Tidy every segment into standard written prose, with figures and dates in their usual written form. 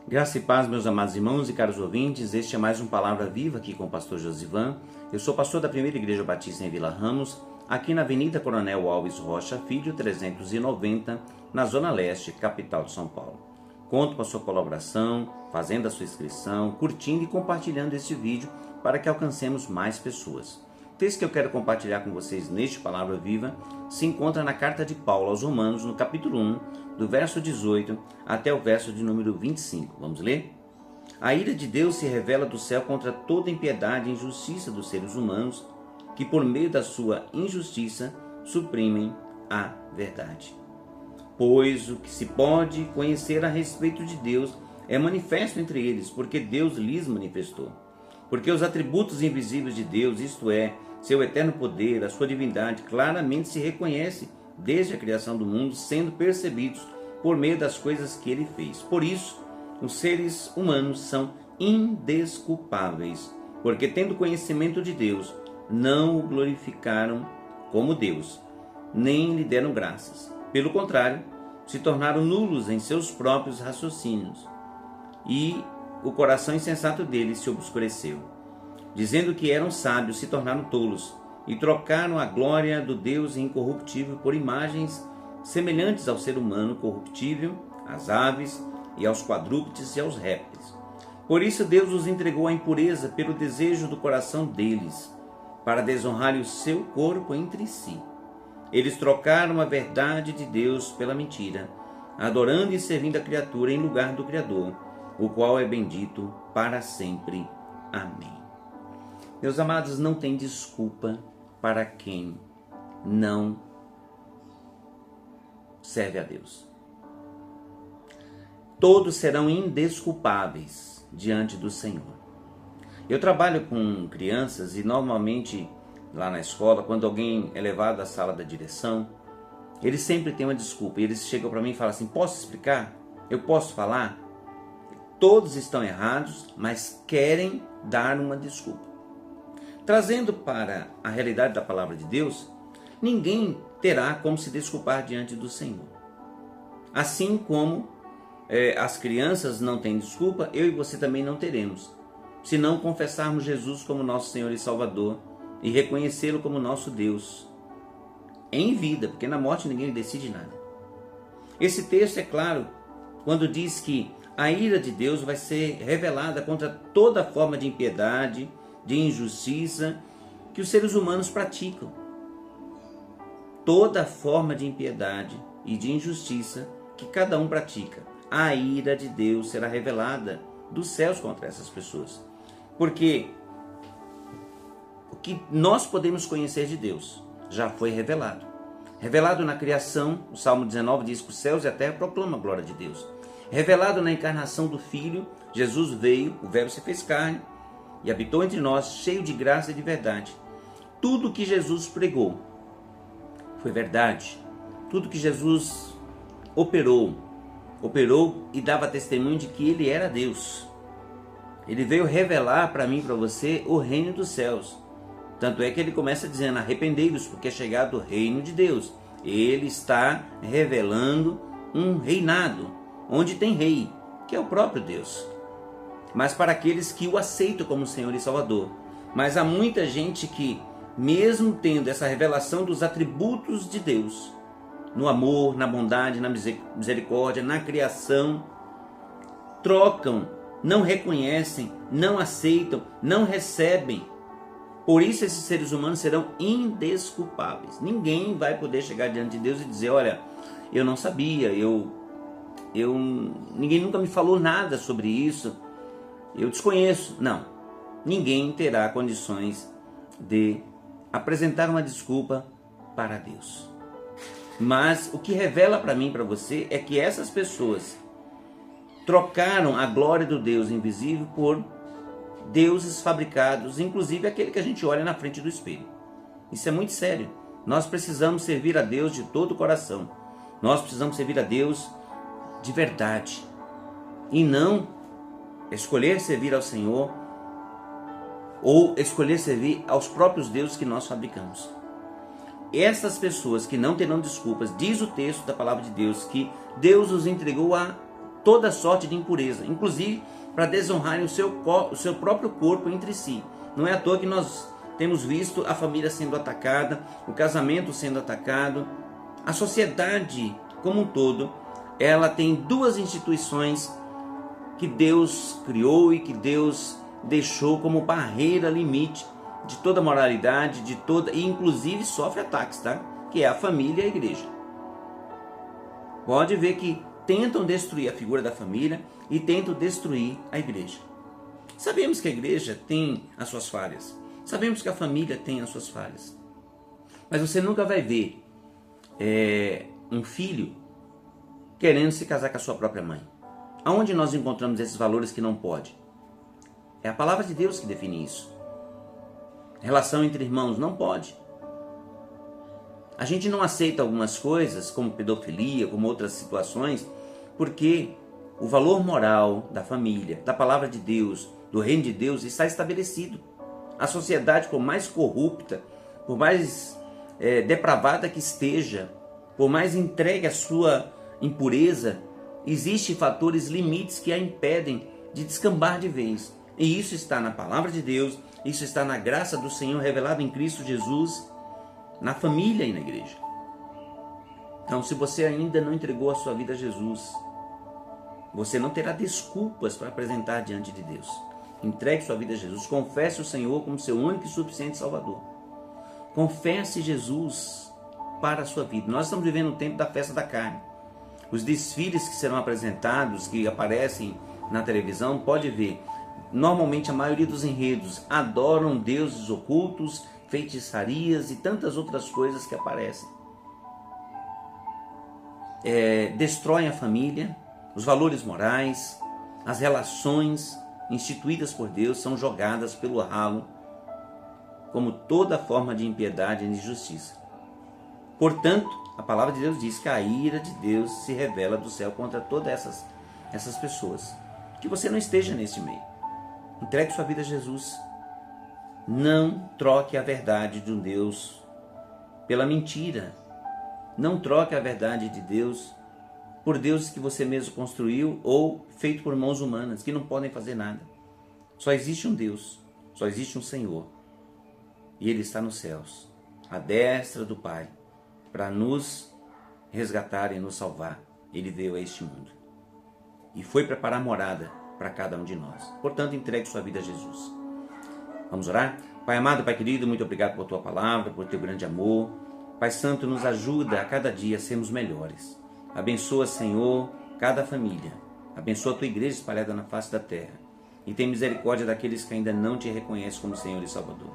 Graça e paz, meus amados irmãos e caros ouvintes. Este é mais um Palavra Viva aqui com o pastor Josivan. Eu sou pastor da Primeira Igreja Batista em Vila Ramos, aqui na Avenida Coronel Alves Rocha Filho, 390, na Zona Leste, capital de São Paulo. Conto com a sua colaboração, fazendo a sua inscrição, curtindo e compartilhando este vídeo para que alcancemos mais pessoas. O texto que eu quero compartilhar com vocês neste Palavra Viva se encontra na carta de Paulo aos Romanos, no capítulo 1, do verso 18 até o verso de número 25. Vamos ler? A ira de Deus se revela do céu contra toda impiedade e injustiça dos seres humanos, que por meio da sua injustiça suprimem a verdade. Pois o que se pode conhecer a respeito de Deus é manifesto entre eles, porque Deus lhes manifestou. Porque os atributos invisíveis de Deus, isto é, seu eterno poder, a sua divindade, claramente se reconhece desde a criação do mundo, sendo percebidos por meio das coisas que ele fez. Por isso, os seres humanos são indesculpáveis, porque tendo conhecimento de Deus, não o glorificaram como Deus, nem lhe deram graças. Pelo contrário, se tornaram nulos em seus próprios raciocínios, e o coração insensato deles se obscureceu. Dizendo que eram sábios, se tornaram tolos, e trocaram a glória do Deus incorruptível por imagens semelhantes ao ser humano corruptível, às aves, e aos quadrúpedes e aos répteis. Por isso Deus os entregou à impureza pelo desejo do coração deles, para desonrarem o seu corpo entre si. Eles trocaram a verdade de Deus pela mentira, adorando e servindo a criatura em lugar do Criador, o qual é bendito para sempre. Amém. Meus amados, não tem desculpa para quem não serve a Deus. Todos serão indesculpáveis diante do Senhor. Eu trabalho com crianças e normalmente lá na escola, quando alguém é levado à sala da direção, eles sempre têm uma desculpa. Eles chegam para mim e falam assim: posso explicar? Eu posso falar? Todos estão errados, mas querem dar uma desculpa. Trazendo para a realidade da palavra de Deus, ninguém terá como se desculpar diante do Senhor. Assim como as crianças não têm desculpa, eu e você também não teremos, se não confessarmos Jesus como nosso Senhor e Salvador e reconhecê-lo como nosso Deus em vida, porque na morte ninguém decide nada. Esse texto é claro quando diz que a ira de Deus vai ser revelada contra toda forma de impiedade, de injustiça que os seres humanos praticam. Toda forma de impiedade e de injustiça que cada um pratica, a ira de Deus será revelada dos céus contra essas pessoas. Porque o que nós podemos conhecer de Deus já foi revelado. Revelado na criação, o Salmo 19 diz que os céus e a terra proclamam a glória de Deus. Revelado na encarnação do Filho, Jesus veio, o Verbo se fez carne e habitou entre nós, cheio de graça e de verdade. Tudo que Jesus pregou foi verdade. Tudo que Jesus operou e dava testemunho de que ele era Deus. Ele veio revelar para mim e para você o reino dos céus. Tanto é que ele começa dizendo: arrependei-vos, porque é chegado o reino de Deus. Ele está revelando um reinado, onde tem rei, que é o próprio Deus. Mas para aqueles que o aceitam como Senhor e Salvador. Mas há muita gente que, mesmo tendo essa revelação dos atributos de Deus, no amor, na bondade, na misericórdia, na criação, trocam, não reconhecem, não aceitam, não recebem. Por isso esses seres humanos serão indesculpáveis. Ninguém vai poder chegar diante de Deus e dizer: olha, eu não sabia, ninguém nunca me falou nada sobre isso, eu desconheço. Não, ninguém terá condições de apresentar uma desculpa para Deus. Mas o que revela para mim e para você é que essas pessoas trocaram a glória do Deus invisível por deuses fabricados, inclusive aquele que a gente olha na frente do espelho. Isso é muito sério. Nós precisamos servir a Deus de todo o coração. Nós precisamos servir a Deus de verdade e não escolher servir ao Senhor ou escolher servir aos próprios deuses que nós fabricamos. Essas pessoas que não terão desculpas, diz o texto da palavra de Deus que Deus os entregou à toda sorte de impureza, inclusive para desonrarem o seu próprio corpo entre si. Não é à toa que nós temos visto a família sendo atacada, o casamento sendo atacado, a sociedade como um todo. Ela tem duas instituições que Deus criou e que Deus deixou como barreira, limite de toda moralidade, e inclusive sofre ataques, tá? Que é a família e a igreja. Pode ver que tentam destruir a figura da família e tentam destruir a igreja. Sabemos que a igreja tem as suas falhas. Sabemos que a família tem as suas falhas. Mas você nunca vai ver um filho querendo se casar com a sua própria mãe. Aonde nós encontramos esses valores que não pode? É a palavra de Deus que define isso. Relação entre irmãos não pode. A gente não aceita algumas coisas, como pedofilia, como outras situações, porque o valor moral da família, da palavra de Deus, do reino de Deus está estabelecido. A sociedade, por mais corrupta, por mais depravada que esteja, por mais entregue à sua impureza, existem fatores, limites que a impedem de descambar de vez. E isso está na palavra de Deus, isso está na graça do Senhor revelado em Cristo Jesus, na família e na igreja. Então, se você ainda não entregou a sua vida a Jesus, você não terá desculpas para apresentar diante de Deus. Entregue sua vida a Jesus, confesse o Senhor como seu único e suficiente Salvador. Confesse Jesus para a sua vida. Nós estamos vivendo o tempo da festa da carne. Os desfiles que serão apresentados, que aparecem na televisão, pode ver. Normalmente a maioria dos enredos adoram deuses ocultos, feitiçarias e tantas outras coisas que aparecem. Destroem a família, os valores morais, as relações instituídas por Deus são jogadas pelo ralo, como toda forma de impiedade e injustiça. Portanto, a palavra de Deus diz que a ira de Deus se revela do céu contra todas essas pessoas. Que você não esteja neste meio. Entregue sua vida a Jesus. Não troque a verdade de um Deus pela mentira. Não troque a verdade de Deus por deuses que você mesmo construiu ou feito por mãos humanas, que não podem fazer nada. Só existe um Deus, só existe um Senhor. E Ele está nos céus, à destra do Pai, para nos resgatar e nos salvar. Ele veio a este mundo e foi preparar morada para cada um de nós. Portanto, entregue sua vida a Jesus. Vamos orar? Pai amado, Pai querido, muito obrigado por Tua palavra, por Teu grande amor. Pai Santo, nos ajuda a cada dia a sermos melhores. Abençoa, Senhor, cada família. Abençoa a Tua igreja espalhada na face da terra. E tem misericórdia daqueles que ainda não Te reconhecem como Senhor e Salvador.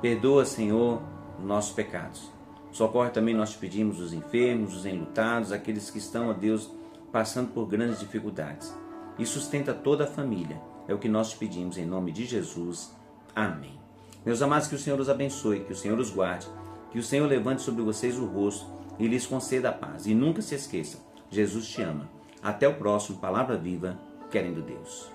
Perdoa, Senhor, os nossos pecados. Socorre também, nós Te pedimos, os enfermos, os enlutados, aqueles que estão, ó Deus, passando por grandes dificuldades. E sustenta toda a família. É o que nós Te pedimos em nome de Jesus. Amém. Meus amados, que o Senhor os abençoe, que o Senhor os guarde, que o Senhor levante sobre vocês o rosto e lhes conceda a paz. E nunca se esqueçam, Jesus te ama. Até o próximo Palavra Viva, querendo Deus.